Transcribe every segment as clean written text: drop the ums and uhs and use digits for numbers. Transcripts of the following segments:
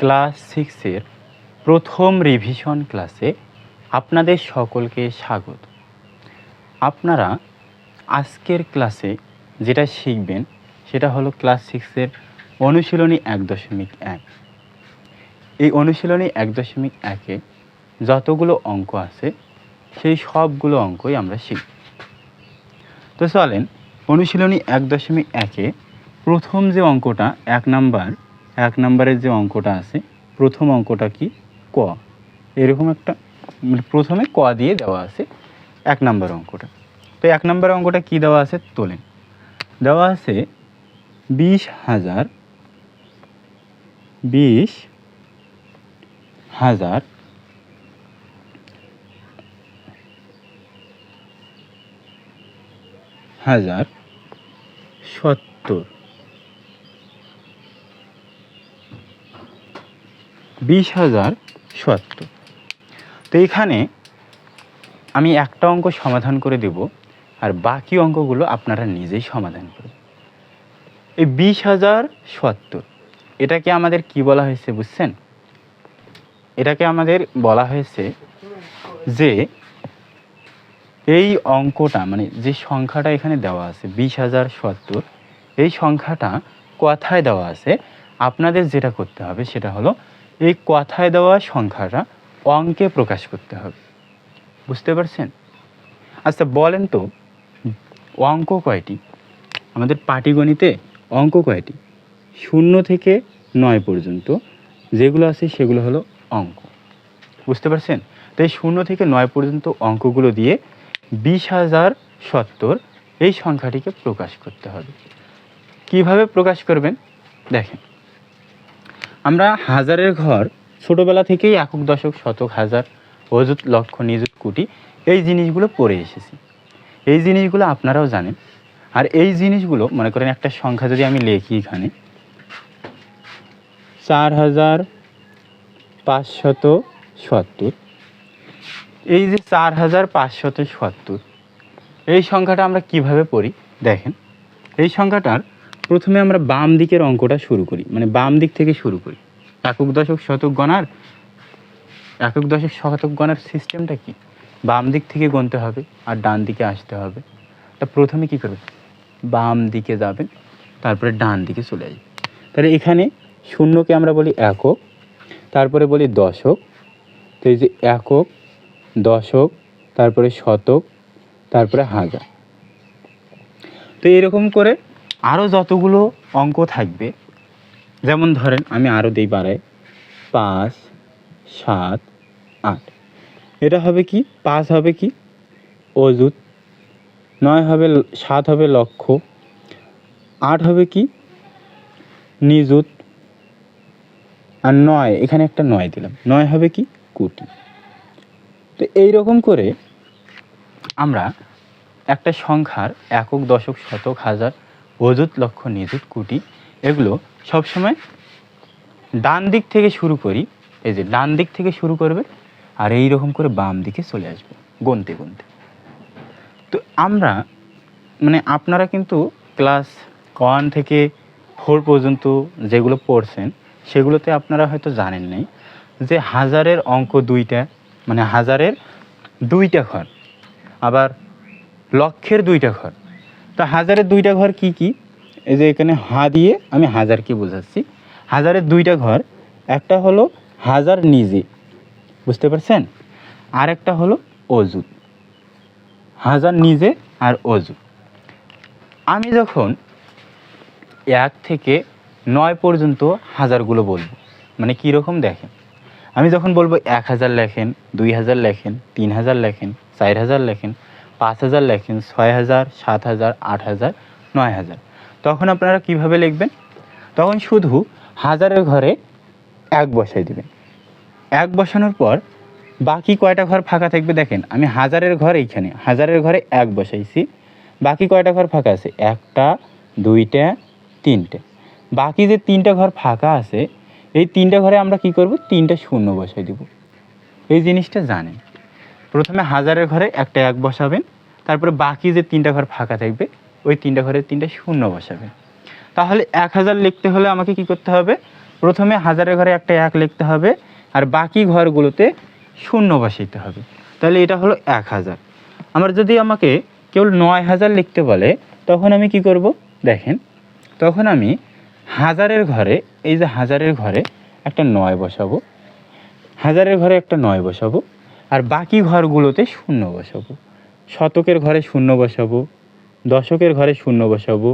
Class 6-এর প্রথম revision ক্লাসে আপনাদের সকলকে স্বাগত। আপনারা আজকের ক্লাসে যেটা শিখবেন সেটা হলো ক্লাস 6-এর অনুশীলনী 1.1। এই অনুশীলনী 1.1-এ যতগুলো অঙ্ক আছে সেই সবগুলো অঙ্কই আমরা শিখব। তো চলেন অনুশীলনী 1.1-এ প্রথম যে অঙ্কটা এক নাম্বারের যে অঙ্কটা আছে, প্রথম অঙ্কটা কি? ক। এরকম একটা প্রথমে ক দিয়ে দেওয়া আছে 1 নাম্বার অঙ্কটা। তো 1 নাম্বার অঙ্কটা কি দেওয়া আছে তোলেন। দেওয়া আছে 20,000 70 20,070। তো এইখানে আমি একটা অঙ্ক সমাধান করে দেব আর বাকি অঙ্কগুলো আপনারা নিজেই সমাধান করবেন। এই 20,070 এটাকে আমাদের কি বলা হয়েছে বুঝছেন? এটাকে আমাদের বলা হয়েছে যে এই অঙ্কটা মানে যে সংখ্যাটা এখানে দেওয়া আছে 20,070, এই সংখ্যাটা কথায় দেওয়া আছে। আপনাদের যেটা করতে হবে সেটা হলো এই কথায় দেওয়া সংখ্যাটা অঙ্কে প্রকাশ করতে হবে। বুঝতে পারছেন? আচ্ছা বলেন তো অঙ্ক কয়টি? আমাদের পাটিগণিতে অঙ্ক কয়টি? 0 থেকে 9 পর্যন্ত যেগুলো আছে সেগুলো হলো অঙ্ক। বুঝতে পারছেন? তাই 0 থেকে 9 পর্যন্ত অঙ্কগুলো দিয়ে 20,070 এই সংখ্যাটিকে প্রকাশ করতে হবে। কিভাবে প্রকাশ করবেন দেখেন, আমরা হাজারের ঘর ছোটোবেলা থেকেই একক, দশক, শতক, হাজার, অযুত, লক্ষ, নিযুত, কোটি এই জিনিসগুলো পড়ে এসেছি। এই জিনিসগুলো আপনারাও জানেন। আর এই জিনিসগুলো মনে করেন একটা সংখ্যা যদি আমি লিখি এখানে 4,570, এই যে 4,570 এই সংখ্যাটা আমরা কিভাবে পড়ি দেখেন। এই সংখ্যাটার প্রথমে আমরা বাম দিকের অঙ্কটা শুরু করি, মানে বাম দিক থেকে শুরু করি। একক, দশক, শতক গণার সিস্টেমটা কি? বাম দিক থেকে গুনতে হবে আর ডান দিকে আসতে হবে। তা প্রথমে কি করবেন? বাম দিকে যাবেন, তারপরে ডান দিকে চলে আসবেন। তাহলে এখানে শূন্যকে আমরা বলি একক, তারপরে বলি দশক। তো এই যে একক, দশক, তারপরে শতক, তারপরে হাজার। তো এরকম করে আরও যতগুলো অঙ্ক থাকবে, যেমন ধরেন আমি আরও দিই বাড়াই 5, 7, 8। এটা হবে কি? 5 হবে কি? অযুত, 9 হবে, 7 হবে লক্ষ, 8 হবে কি? নিযুত, আর 9 এখানে একটা 9 দিলাম, 9 হবে কি? কোটি। তো এইরকম করে আমরা একটা সংখ্যার একক, দশক, শতক, হাজার, অযুত, লক্ষ, নিযুত, কোটি এগুলো সবসময় ডান দিক থেকে শুরু করি। এই যে ডান দিক থেকে শুরু করবে আর এই রকম করে বাম দিকে চলে আসবে গুনতে গুনতে। তো আমরা মানে আপনারা কিন্তু ক্লাস 1 থেকে 4 পর্যন্ত যেগুলো পড়ছেন সেগুলোতে আপনারা হয়তো জানেন নাই যে হাজারের অঙ্ক 2টা, মানে হাজারের 2টা ঘর, আবার লক্ষের 2টা ঘর। তো হাজারের 2টা ঘর কি কি? এই যে এখানে হা দিয়ে আমি হাজারকে বোঝাচ্ছি। হাজারের 2টা ঘর, একটা হলো হাজার নিজে, বুঝতে পারছেন? আর একটা হলো অযুত। হাজার নিজে আর অযুত। আমি যখন 1 থেকে 9 পর্যন্ত হাজারগুলো বলবো, মানে কীরকম দেখেন, আমি যখন বলবো 1,000 লেখেন, 2,000 লেখেন, 3,000 লেখেন, 4,000 লেখেন, 5,000 লেখেন, 6,000, 7,000, 8,000, 9,000, তখন আপনারা কিভাবে লিখবেন? তখন শুধু হাজারের ঘরে 1 বসাই দেবেন। 1 বসানোর পর বাকি কয়টা ঘর ফাঁকা থাকবে দেখেন। আমি হাজারের ঘর এইখানে হাজারের ঘরে 1 বসাইছি, বাকি কয়টা ঘর ফাঁকা আছে? 1টা, 2টা, 3টে। বাকি যে 3টা ঘর ফাঁকা আছে এই 3টা ঘরে আমরা কি করব? 3টা শূন্য বসাই দেব। এই জিনিসটা জানেন। প্রথমে হাজারের ঘরে একটা 1 বসাবেন, তারপরে বাকি যে 3টা ঘর ফাঁকা থাকবে ওই 3টা ঘরে 3টা শূন্য বসাবেন। তাহলে 1,000 লিখতে হলে আমাকে কি করতে হবে? প্রথমে হাজারের ঘরে একটা 1 লিখতে হবে, আর বাকি ঘরগুলোতে শূন্য বসাইতে হবে। তাহলে এটা হলো 1000। আমার যদি আমাকে কেবল 9000 লিখতে বলে, তখন আমি কি করব দেখেন, তখন আমি হাজারের ঘরে, এই যে হাজারের ঘরে একটা 9 বসাবো, হাজারের ঘরে একটা 9 বসাবো, আর বাকি ঘরগুলোতে শূন্য বসাবো। শতকের ঘরে শূন্য বসাবো, দশকের ঘরে শূন্য বসাবো,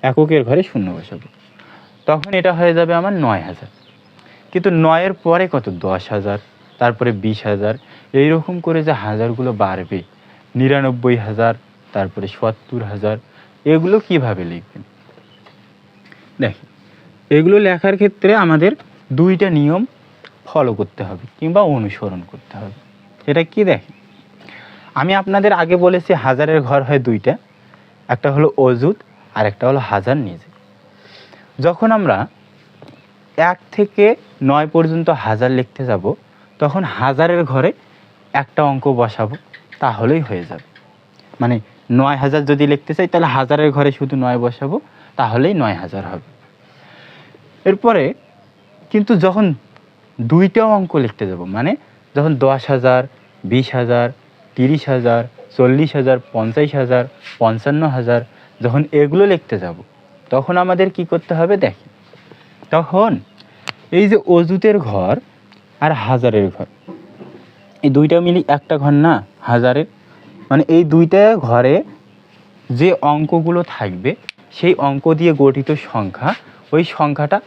এককের ঘরে শূন্য বসাবো। তখন এটা হয়ে যাবে আমার 9000। কিন্তু 9-এর পরে কত, 10,000, তারপরে 20,000, এইরকম করে যে হাজারগুলো বাড়বে, 99,000, তারপরে 70,000, এগুলো কিভাবে লিখবেন দেখেন। এগুলো লেখার ক্ষেত্রে আমাদের 2টা নিয়ম ফলো করতে হবে কিংবা অনুসরণ করতে হবে। সেটা কি দেখেন, আমি আপনাদের আগে বলেছি হাজারের ঘর হয় 2টা, একটা হলো অযুত আর একটা হলো হাজার নিজে। যখন আমরা 1 থেকে 9 পর্যন্ত হাজার লিখতে যাব, তখন হাজারের ঘরে একটা অঙ্ক বসাবো, তাহলেই হয়ে যাবে। মানে 9000 যদি লিখতে চাই, তাহলে হাজারের ঘরে শুধু 9 বসাবো, তাহলেই 9000 হবে। এরপরে কিন্তু যখন 2টাও অঙ্ক লিখতে যাব, মানে যখন 10,000, 20,000, 30,000, 40,000, 50,000, 55,000, যখন এগুলো লিখতে যাব, তখন আমাদের কি করতে হবে দেখেন। তখন এই যে অযুতের ঘর আর হাজারের ঘর, এই 2টা মিলি একটা ঘর না হাজারের, মানে এই 2টা ঘরে যে অঙ্কগুলো থাকবে, সেই অঙ্ক দিয়ে গঠিত সংখ্যা, ওই সংখ্যাটা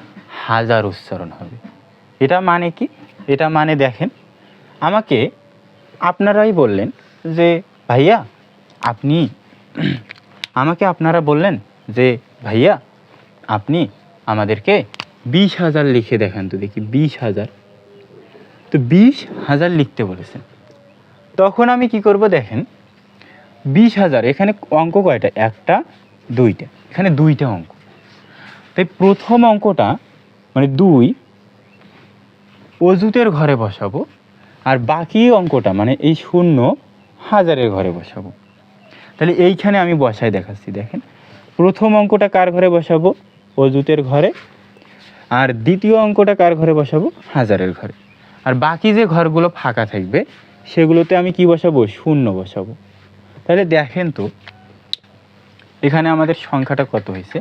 হাজার উচ্চারণ হবে। এটা মানে কি, এটা মানে দেখেন, আমাকে আপনারাই বললেন যে ভাইয়া আপনি, আমাকে আপনারা বললেন যে ভাইয়া আপনি আমাদেরকে 20,000 লিখে দেখান তো দেখি, 20,000। তো 20,000 লিখতে বলেছেন, তখন আমি কি করব দেখেন, 20,000, এখানে অঙ্ক কয়টা, একটা, 2টা, এখানে 2টা অঙ্ক। তাই প্রথম অঙ্কটা মানে 2 অযুতের ঘরে বসাবো, আর বাকি অঙ্কটা মানে এই শূন্য হাজারের ঘরে বসাবো। তাহলে এইখানে আমি বসাই দেখাচ্ছি দেখেন, প্রথম অঙ্কটা কার ঘরে বসাবো, অযুতের ঘরে, আর দ্বিতীয় অঙ্কটা কার ঘরে বসাবো, হাজারের ঘরে। আর বাকি যে ঘরগুলো ফাঁকা থাকবে, সেগুলোতে আমি কি বসাবো, শূন্য বসাবো। তাহলে দেখেন তো এখানে আমাদের সংখ্যাটা কত হয়েছে,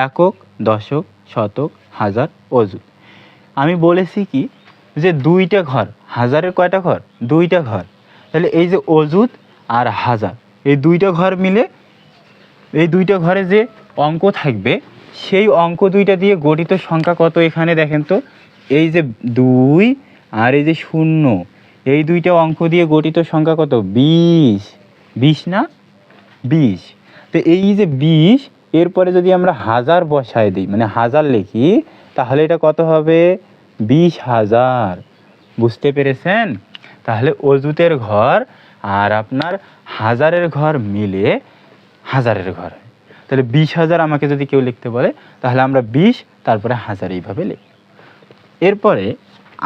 একক, দশক, শতক, হাজার, অযুত। আমি বলেছি কি যে 2টা ঘর, হাজারের কয়টা ঘর, 2টা ঘর। তাহলে এই যে অযুত আর হাজার, এই 2টা ঘর মিলে, এই 2টা ঘরে যে অঙ্ক থাকবে, সেই অঙ্ক 2টা দিয়ে গঠিত সংখ্যা কত এখানে দেখেন তো, এই যে 2 আর এই যে 0, এই 2টা অঙ্ক দিয়ে গঠিত সংখ্যা কত, 20। 20 না, 20। তো এই যে 20, এরপরে যদি আমরা হাজার বসায় দিই, মানে হাজার লিখি, তাহলে এটা কত হবে, 20,000। বুঝতে পেরেছেন? তাহলে অযুতের ঘর আর আপনার হাজারের ঘর মিলে হাজারের ঘর। তাহলে 20,000 আমাকে যদি কেউ লিখতে বলে, তাহলে আমরা 20 তারপরে হাজার এইভাবে লিখি। এরপরে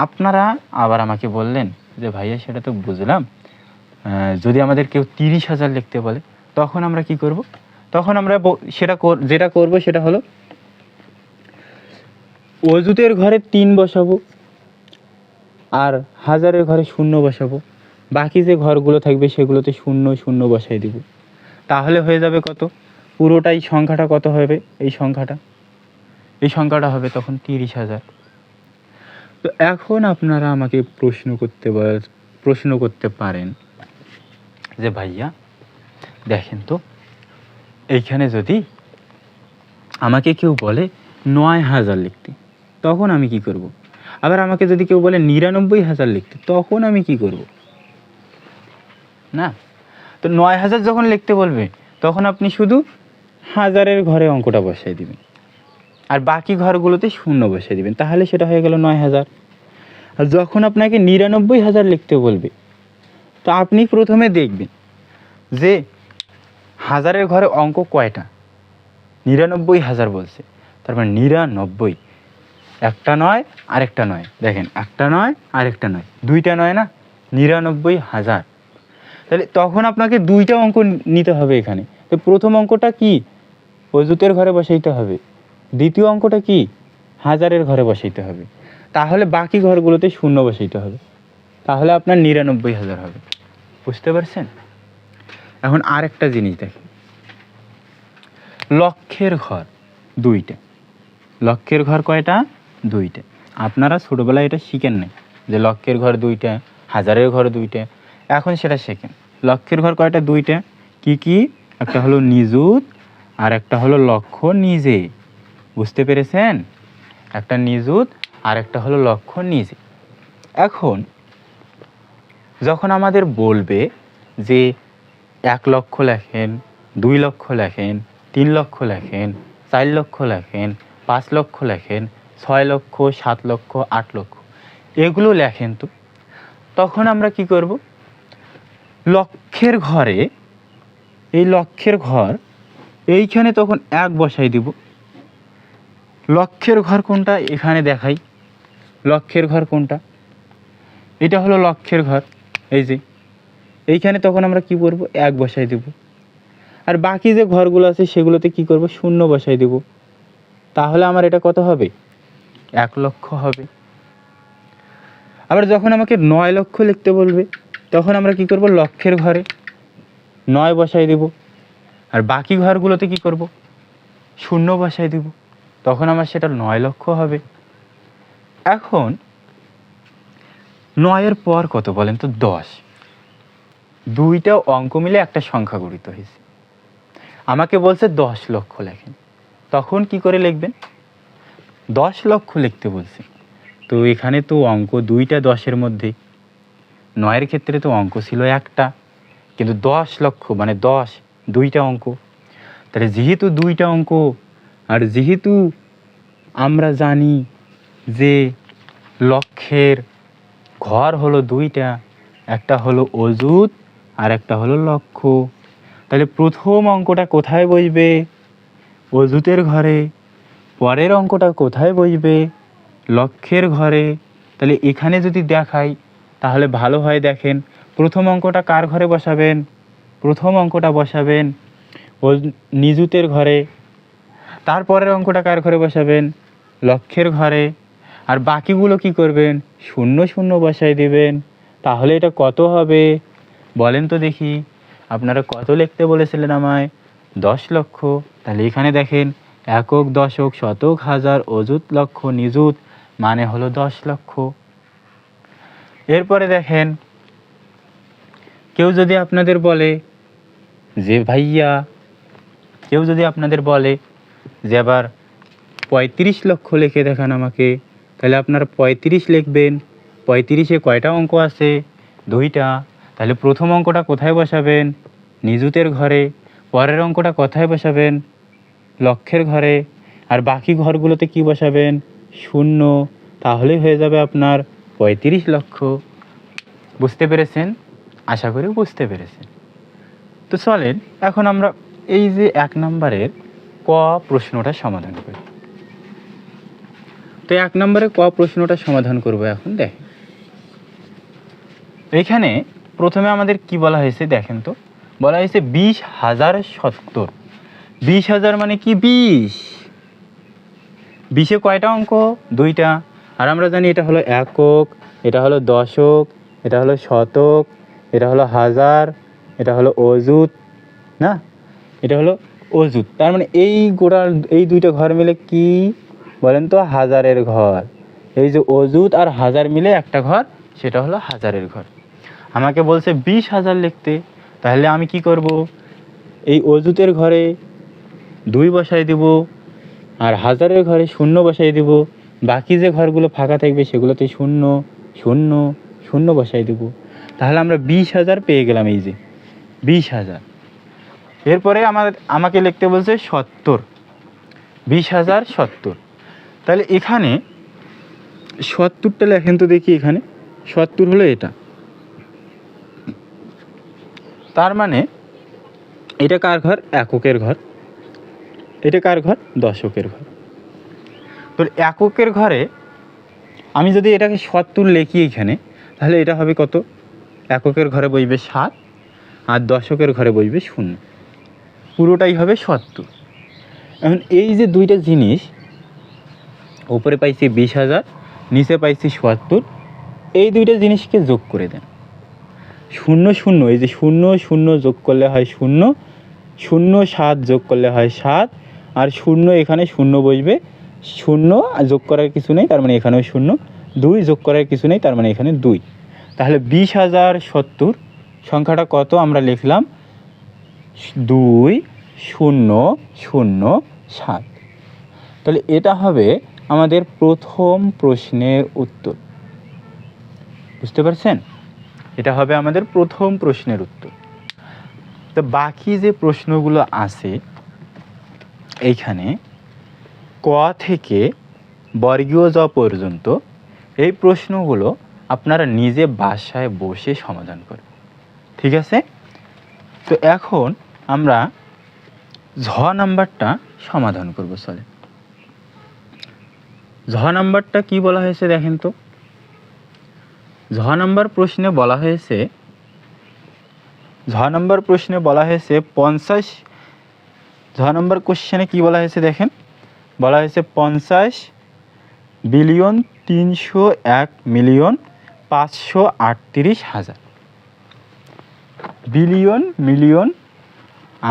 আপনারা আবার আমাকে বললেন যে ভাইয়া সেটা তো বুঝলাম, যদি আমাদের কেউ 30,000 লিখতে বলে, তখন আমরা কি করব? তখন আমরা যেটা করব সেটা হলো অযুতের ঘরে 3 বসাবো, আর হাজারের ঘরে 0 বসাবো, বাকি যে ঘরগুলো থাকবে সেগুলোতে 0 0 বসাই দিব। তাহলে হয়ে যাবে কত, পুরোটাই সংখ্যাটা কত হবে, এই সংখ্যাটা হবে তখন 30,000। তো এখন আপনারা আমাকে প্রশ্ন করতে পারেন যে ভাইয়া দেখেন তো, এইখানে যদি আমাকে কেউ বলে 9,000 লিখতে, তখন আমি কি করব? আবার আমাকে যদি কেউ বলে 99,000 লিখতে, তখন আমি কি করব? না, তো 9,000 যখন লিখতে বলবে, তখন আপনি শুধু হাজারের ঘরে অঙ্কটা বসাই দিবেন, আর বাকি ঘরগুলোতে 0 বসাই দিবেন, তাহলে সেটা হয়ে গেল 9,000। আর যখন আপনাকে 99,000 লিখতে বলবে, তো আপনি প্রথমে দেখবেন যে হাজারের ঘরে অঙ্ক কয়টা, 99,000 বলছে, তারপর 99, একটা 9 আরেকটা 9, দেখেন একটা 9 আরেকটা 9, 2টা 9 না, 99,000। তাহলে তখন আপনাকে 2টা অঙ্ক নিতে হবে এখানে। তো প্রথম অঙ্কটা কি, অযুতের ঘরে বসাইতে হবে, দ্বিতীয় অঙ্কটা কি, হাজারের ঘরে বসাইতে হবে, তাহলে বাকি ঘরগুলোতে শূন্য বসাইতে হবে, তাহলে আপনার 99,000 হবে। বুঝতে পারছেন? এখন আরেকটা জিনিস দেখেন, লক্ষের ঘর দুইটা। লক্ষের ঘর কয়টা? দুইটা। আপনারা ছোটোবেলায় এটা শিখেন নাই যে লক্ষের ঘর দুইটা, হাজারের ঘর দুইটা, এখন সেটা শেখেন। লক্ষের ঘর কয়টা? দুইটা। কি কি? একটা হলো নিযুত আর একটা হলো লক্ষ নিজে। বুঝতে পেরেছেন? একটা নিযুত আর একটা হলো লক্ষ নিজে। এখন যখন আমাদের বলবে যে 1 লক্ষ লেখেন, 2 লক্ষ লেখেন, 3 লক্ষ লেখেন, 4 লক্ষ লেখেন, 5 লক্ষ লেখেন, 6 লক্ষ, 7 লক্ষ, 8 লক্ষ, এগুলো লেখেন, তো তখন আমরা কি করব? লক্ষের ঘরে, এই লক্ষের ঘর এইখানে তখন 1 বসাই দিব। লক্ষের ঘর কোনটা? এখানে দেখাই লক্ষের ঘর কোনটা। এটা হলো লক্ষের ঘর, এই যে এইখানে তখন আমরা কি করব? 1 বসাই দেব। আর বাকি যে ঘরগুলো আছে সেগুলোতে কি করব? শূন্য বসাই দেব। তাহলে আমার এটা কত হবে? 1 লক্ষ হবে। আবার যখন আমাকে 9 লক্ষ লিখতে বলবে তখন আমরা কি করব? লক্ষের ঘরে 9 বসাই দেব, আর বাকি ঘরগুলোতে কি করব? শূন্য বসাই দেব, তখন আমার সেটা 9 লক্ষ হবে। এখন 9-এর পর কত বলেন তো? 10। দুইটা অঙ্ক মিলে একটা সংখ্যা গঠিত হয়েছে। আমাকে বলছে 10 লক্ষ লেখেন, তখন কি করে লিখবেন? 10 লক্ষ লিখতে বলছে, তো এখানে তো অঙ্ক দুইটা 10-এর মধ্যে। 9-এর ক্ষেত্রে তো অঙ্ক ছিল একটা, কিন্তু 10 লক্ষ মানে 10 দুইটা অঙ্ক। তাহলে যেহেতু দুইটা অঙ্ক, আর যেহেতু আমরা জানি যে লক্ষের ঘর হলো দুইটা, একটা হলো অযুত আর একটা হলো লক্ষ, তাহলে প্রথম অঙ্কটা কোথায় বসবে? অযুতের ঘরে। পরের অঙ্কটা কোথায় বসবে? লক্ষের ঘরে। তাহলে এখানে যদি দেখাই তাহলে ভালো হয়, দেখেন প্রথম অঙ্কটা কার ঘরে বসাবেন? প্রথম অঙ্কটা বসাবেন নিযুতের ঘরে। তারপরের অঙ্কটা কার ঘরে বসাবেন? লক্ষের ঘরে। আর বাকিগুলো কি করবেন? শূন্য শূন্য বসাই দেবেন। তাহলে এটা কত হবে বলেন তো দেখি? আপনারা কত লিখতে বলেছিলেন আমায়? 10 লক্ষ। তাহলে এখানে দেখেন একক, দশক, শতক, হাজার, অযুত, লক্ষ, নিযুত মানে হলো 10 লক্ষ। এরপরে দেখেন, কেউ যদি আপনাদের বলে যে ভাইয়া, কেউ যদি আপনাদের বলে যে আবার 35 লক্ষ লিখে দেখান আমাকে, তাহলে আপনারা 35 লিখবেন। 35-এ কয়টা অঙ্ক আছে? দুইটা। তাহলে প্রথম অঙ্কটা কোথায় বসাবেন? নিযুতের ঘরে। পরের অঙ্কটা কোথায় বসাবেন? লক্ষের ঘরে। আর বাকি ঘরগুলোতে কি বসাবেন? শূন্য। তাহলেই হয়ে যাবে আপনার 35 লক্ষ। বুঝতে পেরেছেন? আশা করি বুঝতে পেরেছেন। তো চলেন এখন আমরা এই যে 1 নম্বরের ক প্রশ্নটা সমাধান করি। তো 1 নম্বরে ক প্রশ্নটা সমাধান করব এখন। দেখেন এখানে প্রথমে আমাদের কি বলা হয়েছে দেখেন তো, বলা হয়েছে 20,070। 20,000 মানে কি? 20। 20-এ কয়টা অঙ্ক? দুইটা। আর আমরা জানি এটা হলো একক, এটা হলো দশক, এটা হলো শতক, এটা হলো হাজার, এটা হলো অযুত, না এটা হলো অযুত। তার মানে এই গোটা এই দুইটা ঘর মিলে কি বলেন তো? হাজারের ঘর। এই যে অযুত আর হাজার মিলে একটা ঘর, সেটা হলো হাজারের ঘর। আমাকে বলছে 20,000 লিখতে, তাহলে আমি কি করব? এই অযুতের ঘরে 2 বসাই দেব, আর হাজারের ঘরে শূন্য বসাই দেব। বাকি যে ঘরগুলো ফাঁকা থাকবে সেগুলোতে শূন্য শূন্য শূন্য বসাই দেব। তাহলে আমরা 20,000 পেয়ে গেলাম। এই যে 20,000। এরপরে আমাকে লিখতে বলছে 70। 20,070। তাহলে এখানে 70টা লেখেন তো দেখি। এখানে 70 হলো এটা, তার মানে এটা কার ঘর? এককের ঘর। এটা কার ঘর? দশকের ঘর। তো এককের ঘরে আমি যদি এটাকে 70 লিখি এখানে, তাহলে এটা হবে কত? এককের ঘরে বসবে 7 আর দশকের ঘরে বসবে 0, পুরোটাই হবে 70। এখন এই যে দুইটা জিনিস উপরে পাইছি 20,000, নিচে পাইছি 77। এই দুইটা জিনিসকে যোগ করে দেন। 0 0, এই যে 0 0 যোগ করলে হয় 0, 0 7 যোগ করলে হয় 7, আর 0 এখানে 0 বসবে, 0 যোগ করার কিছু নেই, তার মানে এখানেও 0, 2 যোগ করার কিছু নেই, তার মানে এখানে 2। তাহলে 20,070 সংখ্যাটা কত আমরা লিখলাম 2007। তাহলে এটা হবে আমাদের প্রথম প্রশ্নের উত্তর। বুঝতে পারছেন? এটা হবে আমাদের প্রথম প্রশ্নের উত্তর। তো বাকি যে প্রশ্নগুলো আছে এইখানে ক থেকে বর্গীয় জ পর্যন্ত, এই প্রশ্নগুলো আপনারা নিজে বাসায় বসে সমাধান করবেন। ঠিক আছে? তো এখন আমরা ঝ নাম্বারটা সমাধান করব। চলে, ঝ নাম্বারটা কি বলা হয়েছে দেখেন তো। ঝ নাম্বার প্রশ্নে বলা হয়েছে 50। ঝ নাম্বার কোশ্চেনে কি বলা হয়েছে দেখেন, বলা হয়েছে 50,301,538,000। বিলিয়ন, মিলিয়ন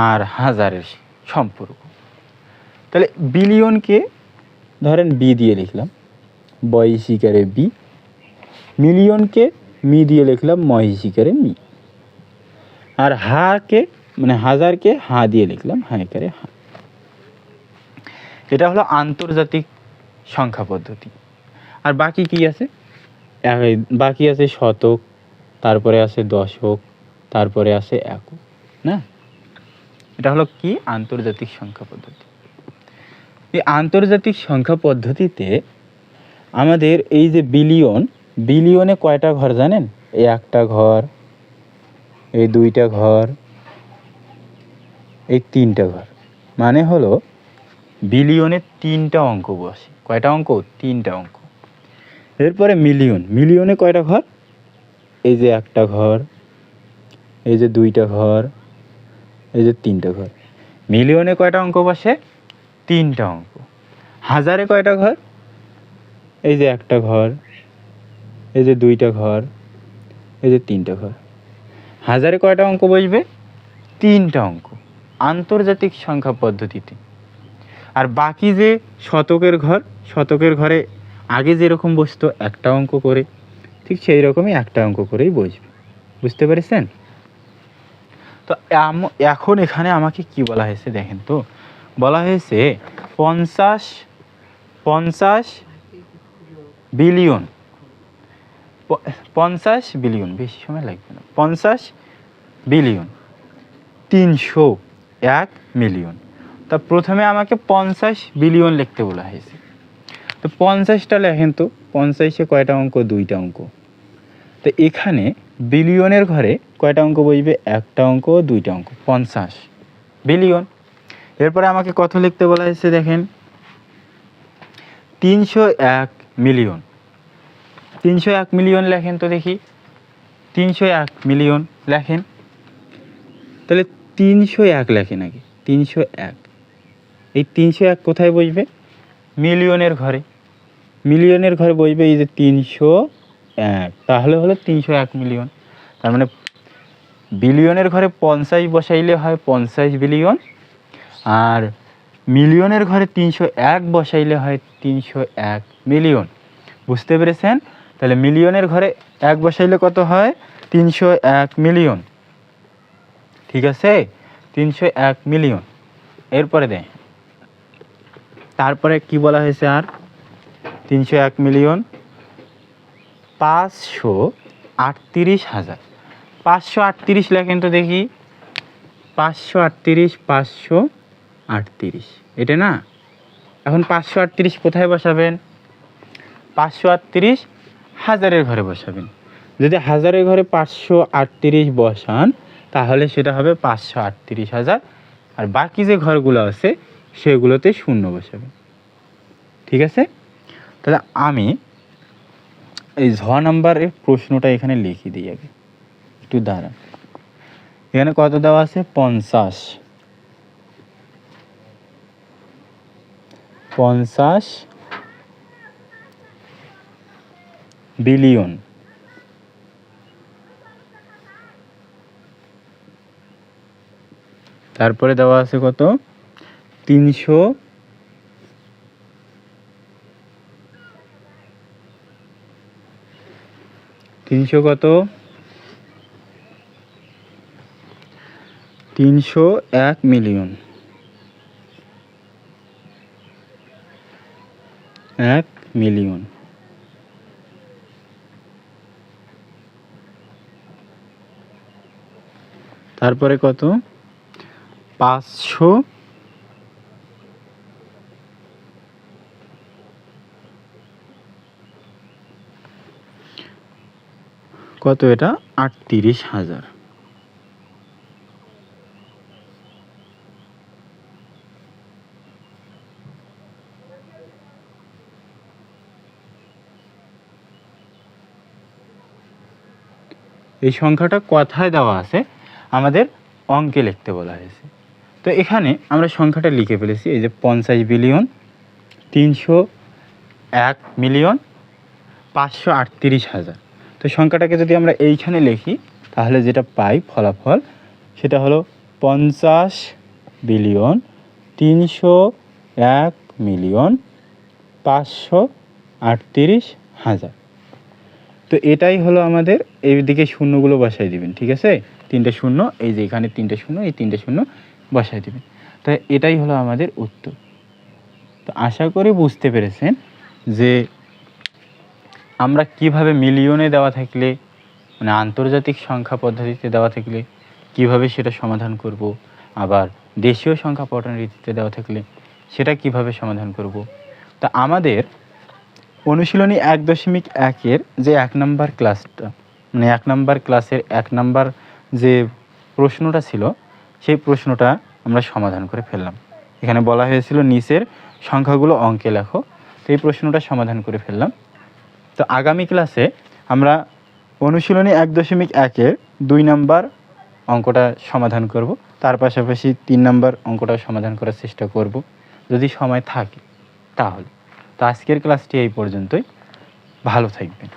আর হাজারের সম্পর্ক। তাহলে বিলিয়নকে ধরেন বি দিয়ে লিখলাম, বই শিকারে বি। মিলিয়নকে মি দিয়ে লিখলাম, মহি শিকারে মি। আর হাকে মানে হাজারকে হা দিয়ে লিখলাম, হা একারে হা। এটা হলো আন্তর্জাতিক সংখ্যা পদ্ধতি। আর বাকি কি আছে? বাকি আছে শতক, তারপরে আছে দশক, তারপরে আছে একক, না? এটা হলো কি? আন্তর্জাতিক সংখ্যা পদ্ধতি। এই আন্তর্জাতিক সংখ্যা পদ্ধতিতে আমাদের এই যে বিলিয়ন, বিলিয়নে কয়টা ঘর জানেন? এই একটা ঘর, এই দুইটা ঘর, এই তিনটা ঘর। মানে হলো বিলিয়নে 3টা অঙ্ক বসে। কয়টা অঙ্ক? 3টা অঙ্ক। এরপরে মিলিয়ন, মিলিয়নে কয়টা ঘর? এই যে একটা ঘর, এই যে দুইটা ঘর, এই যে 3টা ঘর। মিলিয়নে কয়টা অঙ্ক বসে? 3টা অঙ্ক। হাজারে কয়টা ঘর? এই যে একটা ঘর, এই যে দুইটা ঘর, এই যে 3টা ঘর। হাজারে কয়টা অঙ্ক বসবে? 3টা অঙ্ক আন্তর্জাতিক সংখ্যা পদ্ধতিতে। আর বাকি যে শতকের ঘর, শতকের ঘরে আগে যেরকম বসতো একটা অঙ্ক করে, ঠিক সেই রকমই একটা অঙ্ক করেই বসবে। বুঝতে পেরেছেন? তো এখন এখানে আমাকে কি বলা হয়েছে দেখেন তো। বলা হয়েছে 50 বিলিয়ন, 50 বিলিয়ন, বেশি সময় লাগবে না, 50 বিলিয়ন 301 মিলিয়ন। তা প্রথমে আমাকে 50 বিলিয়ন লিখতে বলা হয়েছে। তো 50টা লেখেন তো। 50-এ কয়টা অঙ্ক? 2টা অঙ্ক। তো এখানে বিলিয়নের ঘরে কয়টা অঙ্ক বসবে? একটা অঙ্ক, 2টা অঙ্ক, 50 বিলিয়ন। এরপরে আমাকে কত লিখতে বলা হয়েছে দেখেন, 301 মিলিয়ন। 301 মিলিয়ন লেখেন তো দেখি, 301 মিলিয়ন লেখেন। তাহলে 301 লেখেন আগে, 301। এই 301 কোথায় বসবে? মিলিয়নের ঘরে। মিলিয়নের ঘরে বসবে এই যে 301, তাহলে হলো 301 মিলিয়ন। তার মানে বিলিয়নের ঘরে 50 বসাইলে হয় 50 বিলিয়ন, আর মিলিয়নের ঘরে 301 বসাইলে হয় 301 মিলিয়ন। বুঝতে পেরেছেন? তাহলে মিলিয়নের ঘরে 1 বসাইলে কত হয়? 301 মিলিয়ন। ঠিক আছে? 301 মিলিয়ন। এরপরে দেয়, তারপরে কি বলা হয়েছে আর? 301 মিলিয়ন 538,000। 538 লেখেন তো দেখি, 538, 538, এটা না? এখন 538 কোথায় বসাবেন? 538 হাজারের ঘরে বসাবেন। যদি হাজারের ঘরে 538 বসান তাহলে সেটা হবে 538,000। আর বাকি যে ঘরগুলো আছে সেগুলোতে 0 বসাবেন। ঠিক আছে? তাহলে আমি এই ঝ নাম্বারের প্রশ্নটা এখানে লিখে দিই আগে, একটু দাঁড়ান। এখানে কত দেওয়া আছে? 50 বিলিয়ন। তারপরে দেওয়া আছে কত 300 কত 301 মিলিয়ন, 1 মিলিয়ন। তারপরে কত 500 কত এটা 38,000। এই সংখ্যাটা কথায় দেওয়া আছে, আমাদের অঙ্কে লিখতে বলা হয়েছে। তো এখানে আমরা সংখ্যাটা লিখে ফেলেছি, এই যে 50 বিলিয়ন 301 মিলিয়ন 538,000। তো সংখ্যাটাকে যদি আমরা এইখানে লিখি তাহলে যেটা পাই ফলাফল সেটা হলো 50 বিলিয়ন 301 মিলিয়ন 538,000। তো এটাই হলো আমাদের, এই দিকে শূন্যগুলো বসাই দিবেন, ঠিক আছে? 3টে শূন্য, এই যে এখানে 3টে শূন্য, এই 3টে শূন্য বসাই দিবেন। তো এটাই হলো আমাদের উত্তর। তো আশা করি বুঝতে পেরেছেন যে আমরা কিভাবে মিলিয়নে দেওয়া থাকলে, মানে আন্তর্জাতিক সংখ্যা পদ্ধতিতে দেওয়া থাকলে কিভাবে সেটা সমাধান করব, আবার দেশীয় সংখ্যা পদ্ধতিতে দেওয়া থাকলে সেটা কিভাবে সমাধান করব। তা আমাদের অনুশীলনী 1.1-এর যে 1 নম্বর ক্লাসটা, মানে 1 নম্বর ক্লাসের 1 নম্বর যে প্রশ্নটা ছিল সেই প্রশ্নটা আমরা সমাধান করে ফেললাম। এখানে বলা হয়েছিল নিচের সংখ্যাগুলো অঙ্কে লেখো, তো এই প্রশ্নটা সমাধান করে ফেললাম। তো আগামী ক্লাসে আমরা অনুশীলনী 1.1-এর 2 নম্বর অঙ্কটা সমাধান করব, তার পাশাপাশি 3 নম্বর অঙ্কটাও সমাধান করার চেষ্টা করব যদি সময় থাকে তাহলে। তো আজকের ক্লাসটি এই পর্যন্তই, ভালো থাকবেন।